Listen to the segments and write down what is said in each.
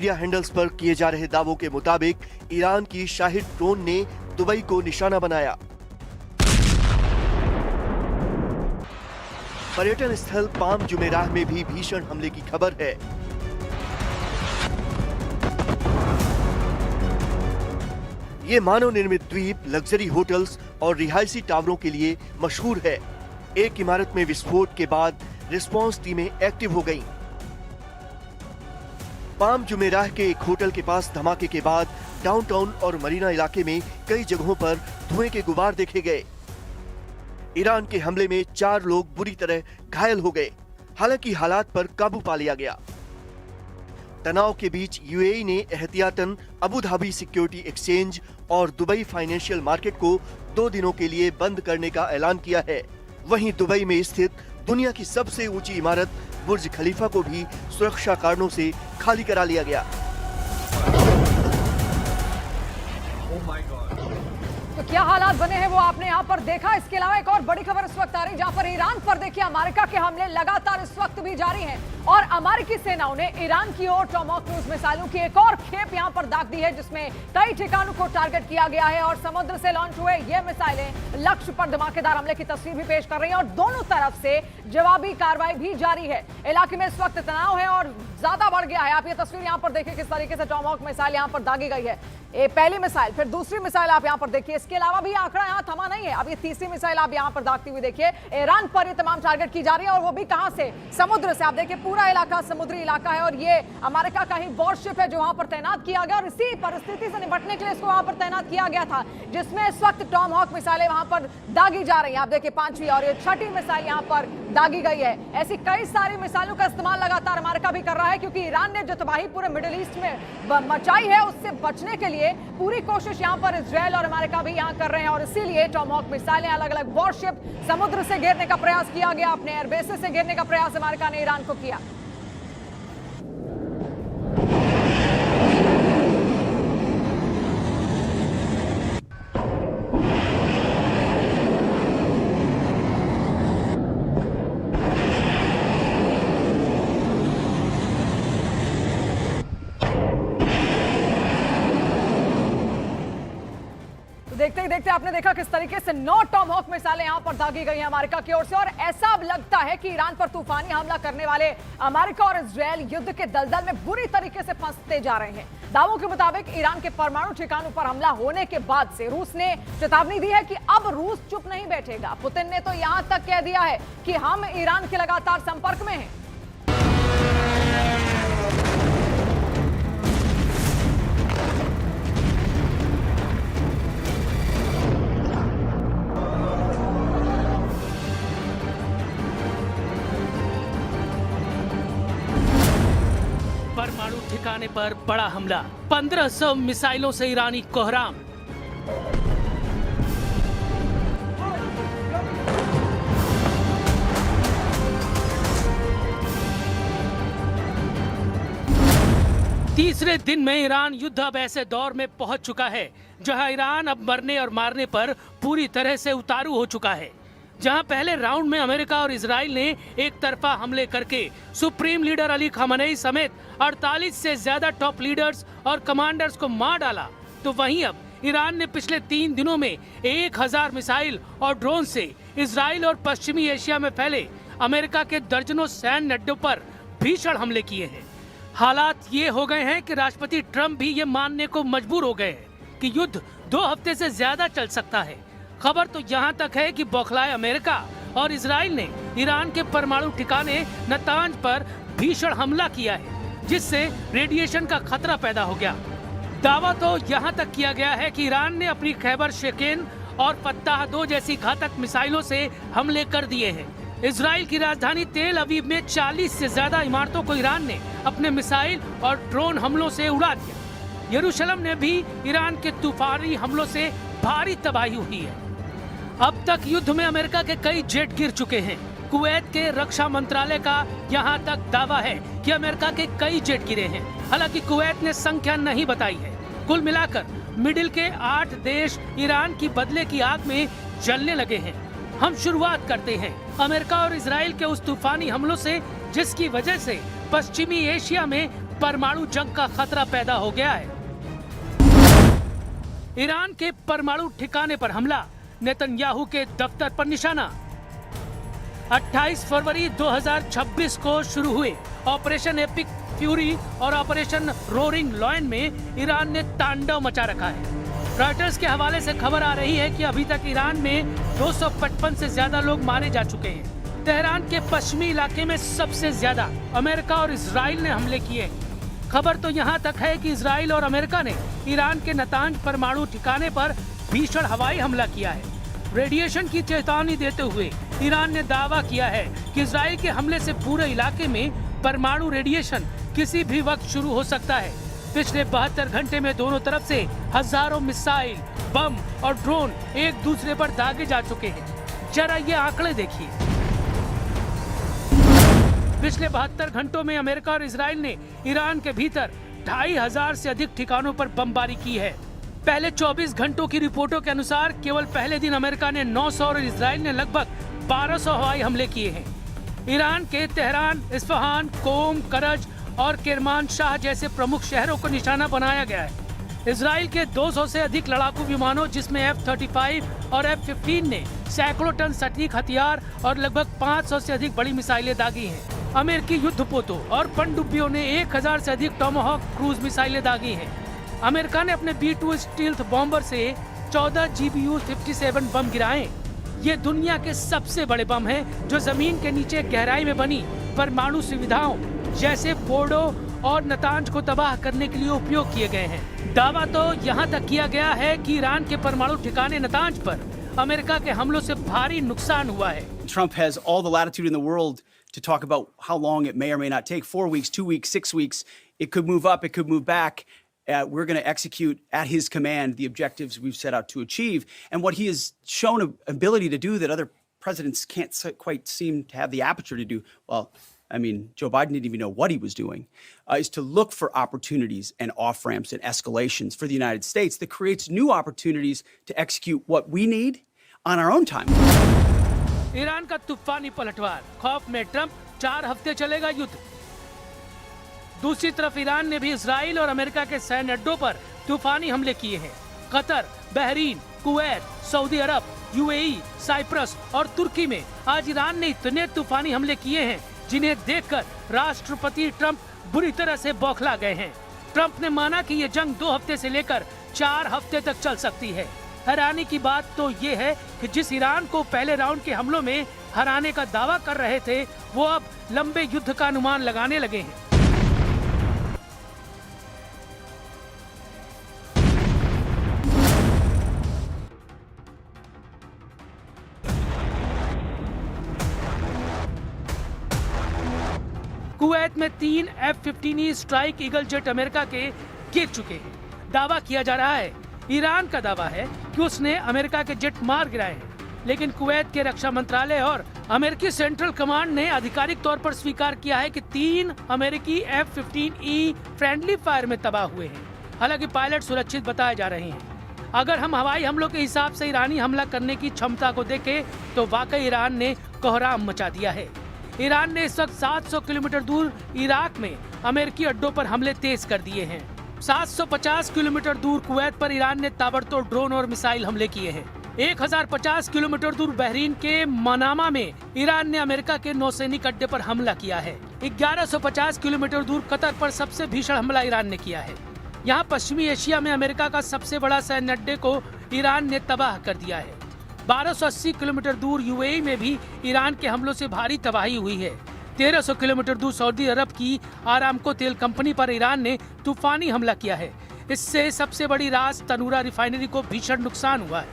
Media handles पर किए जा रहे दावों के मुताबिक ईरान की शाहिद ड्रोन ने दुबई को निशाना बनाया। पर्यटन स्थल पाम जुमेराह में भी भीषण हमले की खबर है। ये मानव निर्मित द्वीप लग्जरी होटल्स और रिहायशी टावरों के लिए मशहूर है। एक इमारत में विस्फोट के बाद रिस्पांस टीमें एक्टिव हो गईं। पाम जुमेराह के एक होटल के पास धमाके के बाद डाउनटाउन और मरीना इलाके में कई जगहों पर धुएं के गुबार देखे गए। ईरान के हमले में 4 लोग बुरी तरह घायल हो गए। हालांकि हालात पर काबू पा लिया गया। तनाव के बीच यूएई ने एहतियातन अबू धाबी सिक्योरिटी एक्सचेंज और दुबई फाइनेंशियल मार्केट को 2 दिनों के लिए बंद करने का ऐलान किया है। वहीं दुबई में स्थित दुनिया की सबसे ऊंची इमारत बुर्ज खलीफा को भी सुरक्षा कारणों से खाली करा लिया गया। तो क्या हालात बने हैं वो आपने यहाँ पर देखा। इसके अलावा एक और बड़ी खबर इस वक्त आ रही है जहाँ पर ईरान पर देखिए अमेरिका के हमले लगातार इस वक्त भी जारी हैं और अमेरिकी सेनाओं ने ईरान की ओर टॉमहॉक क्रूज मिसाइलों की एक और खेप यहाँ पर दाग दी है जिसमें कई ठिकानों को टारगेट किया गया है और समुद्र से लॉन्च हुए ये मिसाइलें लक्ष्य पर धमाकेदार हमले की तस्वीर भी पेश कर रही है और दोनों तरफ से जवाबी कार्रवाई भी जारी है। इलाके में इस वक्त तनाव है और ज्यादा बढ़ गया है। आप ये तस्वीर यहाँ पर देखिए किस तरीके से टॉमहॉक मिसाइल यहाँ पर दागी गई है। ये पहली मिसाइल, फिर दूसरी मिसाइल आप यहाँ पर देखिए। इसके अलावा भी आंकड़ा यहाँ थमा नहीं है। अब ये तीसरी मिसाइल आप यहाँ पर दागती हुई देखिए। ईरान पर ये तमाम टारगेट की जा रही है और वो भी कहां से, समुद्र से। आप देखिए पूरा इलाका समुद्री इलाका है और ये अमेरिका का ही वॉरशिप है जो वहां पर तैनात किया गया और इसी परिस्थिति से निपटने के लिए इसको वहां पर तैनात किया गया था जिसमें इस वक्त टॉमहॉक मिसाइलें वहां पर दागी जा रही हैं। आप देखिए 5वीं और ये 6ठी मिसाइल यहाँ पर दागी गई है। ऐसी कई सारी मिसाइलों का इस्तेमाल लगातार अमेरिका भी कर रहा है क्योंकि ईरान ने जो तबाही पूरे मिडिल ईस्ट में मचाई है उससे बचने के लिए पूरी कोशिश यहां पर इजराइल और अमेरिका भी यहां कर रहे हैं और इसीलिए टॉमहॉक मिसाइलें अलग अलग वॉरशिप समुद्र से घेरने का प्रयास किया गया। अपने एयरबेसेस से घेरने का प्रयास अमेरिका ने ईरान को किया। देखते ही देखते आपने देखा किस तरीके से 9 टॉमहॉक मिसाइलें यहां पर दागी गई हैं अमेरिका की ओर से और ऐसा अब लगता है कि ईरान पर तूफानी हमला करने वाले अमेरिका और इजरायल युद्ध के दलदल में बुरी तरीके से फंसते जा रहे हैं। दावों के मुताबिक ईरान के परमाणु ठिकानों पर हमला होने के बाद से रूस ने चेतावनी दी है कि अब रूस चुप नहीं बैठेगा। पुतिन ने तो यहां तक कह दिया है कि हम ईरान के लगातार संपर्क में हैं। परमाणु ठिकाने पर बड़ा हमला, 1500 मिसाइलों से ईरानी कोहराम। तीसरे दिन में ईरान युद्ध अब ऐसे दौर में पहुंच चुका है जहां ईरान अब मरने और मारने पर पूरी तरह से उतारू हो चुका है। जहां पहले राउंड में अमेरिका और इजराइल ने एक तरफा हमले करके सुप्रीम लीडर अली खamenei समेत 48 से ज्यादा टॉप लीडर्स और कमांडर्स को मार डाला, तो वहीं अब ईरान ने पिछले 3 दिनों में 1000 मिसाइल और ड्रोन से इजराइल और पश्चिमी एशिया में फैले अमेरिका के दर्जनों सैन्य अड्डों पर भीषण हमले किए हैं। हालात ये हो गए हैं कि राष्ट्रपति ट्रंप भी ये मानने को मजबूर हो गए हैं कि युद्ध 2 हफ्ते से ज्यादा चल सकता है। खबर तो यहाँ तक है कि बौखलाए अमेरिका और इजराइल ने ईरान के परमाणु ठिकाने नतांज पर भीषण हमला किया है जिससे रेडिएशन का खतरा पैदा हो गया। दावा तो यहाँ तक किया गया है कि ईरान ने अपनी खैबर शेकेन और फत्ताह 2 जैसी घातक मिसाइलों से हमले कर दिए हैं। इजराइल की राजधानी तेल अवीव में 40 से ज्यादा इमारतों को ईरान ने अपने मिसाइल और ड्रोन हमलों से उड़ा दिया। यरूशलेम ने भी ईरान के तूफानी हमलों से भारी तबाही हुई है। अब तक युद्ध में अमेरिका के कई जेट गिर चुके हैं। कुवैत के रक्षा मंत्रालय का यहां तक दावा है कि अमेरिका के कई जेट गिरे हैं। हालांकि कुवैत ने संख्या नहीं बताई है। कुल मिलाकर मिडिल के 8 देश ईरान की बदले की आग में जलने लगे हैं। हम शुरुआत करते हैं अमेरिका और इजराइल के उस तूफानी हमलों से जिसकी वजह से पश्चिमी एशिया में परमाणु जंग का खतरा पैदा हो गया है। ईरान के परमाणु ठिकाने पर हमला, नेतन्याहू के दफ्तर पर निशाना। 28 फरवरी 2026 को शुरू हुए ऑपरेशन एपिक फ्यूरी और ऑपरेशन रोरिंग लॉयन में ईरान ने तांडव मचा रखा है। रॉयटर्स के हवाले से खबर आ रही है कि अभी तक ईरान में 255 से ज्यादा लोग मारे जा चुके हैं। तेहरान के पश्चिमी इलाके में सबसे ज्यादा अमेरिका और इजराइल ने हमले किए। खबर तो यहाँ तक है कि इजराइल और अमेरिका ने ईरान के नातांज परमाणु ठिकाने पर भीषण हवाई हमला किया है। रेडिएशन की चेतावनी देते हुए ईरान ने दावा किया है कि इजराइल के हमले से पूरे इलाके में परमाणु रेडिएशन किसी भी वक्त शुरू हो सकता है। पिछले 72 घंटे में दोनों तरफ से हजारों मिसाइल, बम और ड्रोन एक दूसरे पर दागे जा चुके हैं। जरा ये आंकड़े देखिए। पिछले 72 घंटों में अमेरिका और इजराइल ने ईरान के भीतर 2500 से अधिक ठिकानों पर बमबारी की है। पहले 24 घंटों की रिपोर्टों के अनुसार केवल पहले दिन अमेरिका ने 900 और इजराइल ने लगभग 1200 हवाई हमले किए हैं। ईरान के तेहरान, इस्फहान, कोम, करज और किरमानशाह जैसे प्रमुख शहरों को निशाना बनाया गया है। इजराइल के 200 से अधिक लड़ाकू विमानों जिसमें F-35 और F-15 ने सैकड़ों टन सटीक हथियार और लगभग 500 से अधिक बड़ी मिसाइलें दागी हैं। अमेरिकी युद्धपोतों और पनडुब्बियों ने 1000 से अधिक टोमाहॉक क्रूज मिसाइलें दागी हैं। अमेरिका ने अपने B-2 स्टील्थ बॉम्बर से 14 GBU-57 बम गिराए। ये दुनिया के सबसे बड़े बम हैं जो जमीन के नीचे गहराई में बनी परमाणु सुविधाओं जैसे फोर्डो और नातांज को तबाह करने के लिए उपयोग किए गए हैं। दावा तो यहाँ तक किया गया है कि ईरान के परमाणु ठिकाने नातांज पर अमेरिका के हमलों से भारी नुकसान हुआ है। Trump has all the latitude in the world to talk about how long it may or may not take. 4 weeks, 2 weeks, 6 weeks. It could move up, it could move back. We're going to execute at his command the objectives we've set out to achieve. And what he has shown an ability to do that other presidents can't quite seem to have the aperture to do, well, I mean, Joe Biden didn't even know what he was doing, is to look for opportunities and off-ramps and escalations for the United States that creates new opportunities to execute what we need on our own time. Iran का तूफानी पलटवार, खौफ में Trump, 4 हफ्ते चलेगा युद्ध। दूसरी तरफ ईरान ने भी इजराइल और अमेरिका के सैन्य अड्डों पर तूफानी हमले किए हैं। कतर, बहरीन, कुवैत, सऊदी अरब, UAE, साइप्रस और तुर्की में आज ईरान ने इतने तूफानी हमले किए हैं जिन्हें देखकर राष्ट्रपति ट्रंप बुरी तरह से बौखला गए हैं। ट्रंप ने माना कि ये जंग 2 हफ्ते से लेकर 4 हफ्ते तक चल सकती है। हैरानी की बात तो ये है कि जिस ईरान को पहले राउंड के हमलों में हराने का दावा कर रहे थे, वो अब लंबे युद्ध का अनुमान लगाने लगे हैं। कुवैत में 3 F-15E strike eagle jet America के गिर चुके हैं। दावा किया जा रहा है, ईरान का दावा है कि उसने अमेरिका के जेट मार गिराए हैं, लेकिन कुवैत के रक्षा मंत्रालय और अमेरिकी सेंट्रल कमांड ने आधिकारिक तौर पर स्वीकार किया है कि 3 अमेरिकी F-15E फ्रेंडली फायर में तबाह हुए हैं। हालांकि पायलट सुरक्षित बताए जा रहे हैं। अगर हम हवाई हमलों के हिसाब से ईरानी हमला करने की क्षमता को देखें तो वाकई ईरान ने कोहराम मचा दिया है। ईरान ने इस वक्त 700 किलोमीटर दूर इराक में अमेरिकी अड्डों पर हमले तेज कर दिए हैं। 750 किलोमीटर दूर कुवैत पर ईरान ने ताबड़तोड़ ड्रोन और मिसाइल हमले किए हैं। 1050 किलोमीटर दूर बहरीन के मनामा में ईरान ने अमेरिका के नौसैनिक अड्डे पर हमला किया है। 1150 किलोमीटर दूर कतर पर सबसे भीषण हमला ईरान ने किया है। यहाँ पश्चिमी एशिया में अमेरिका का सबसे बड़ा सैन्य अड्डे को ईरान ने तबाह कर दिया है। 1280 किलोमीटर दूर UAE में भी ईरान के हमलों से भारी तबाही हुई है। 1300 किलोमीटर दूर सऊदी अरब की आरामको तेल कंपनी पर ईरान ने तूफानी हमला किया है। इससे सबसे बड़ी रास तनूरा रिफाइनरी को भीषण नुकसान हुआ है।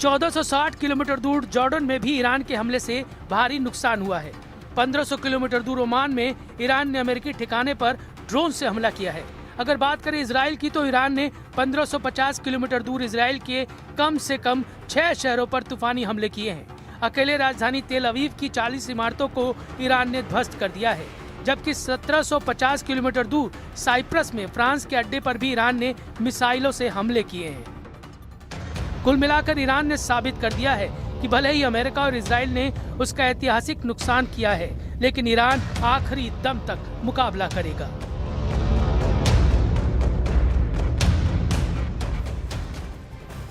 1460 किलोमीटर दूर जॉर्डन में भी ईरान के हमले से भारी नुकसान हुआ है। 1500 किलोमीटर दूर ओमान में ईरान ने अमेरिकी ठिकाने पर ड्रोन से हमला किया है। अगर बात करें इजराइल की तो ईरान ने 1550 किलोमीटर दूर इजराइल के कम से कम 6 शहरों पर तूफानी हमले किए हैं। अकेले राजधानी तेल अवीव की 40 इमारतों को ईरान ने ध्वस्त कर दिया है, जबकि 1750 किलोमीटर दूर साइप्रस में फ्रांस के अड्डे पर भी ईरान ने मिसाइलों से हमले किए हैं। कुल मिलाकर ईरान ने साबित कर दिया है कि भले ही अमेरिका और इजराइल ने उसका ऐतिहासिक नुकसान किया है, लेकिन ईरान आखिरी दम तक मुकाबला करेगा।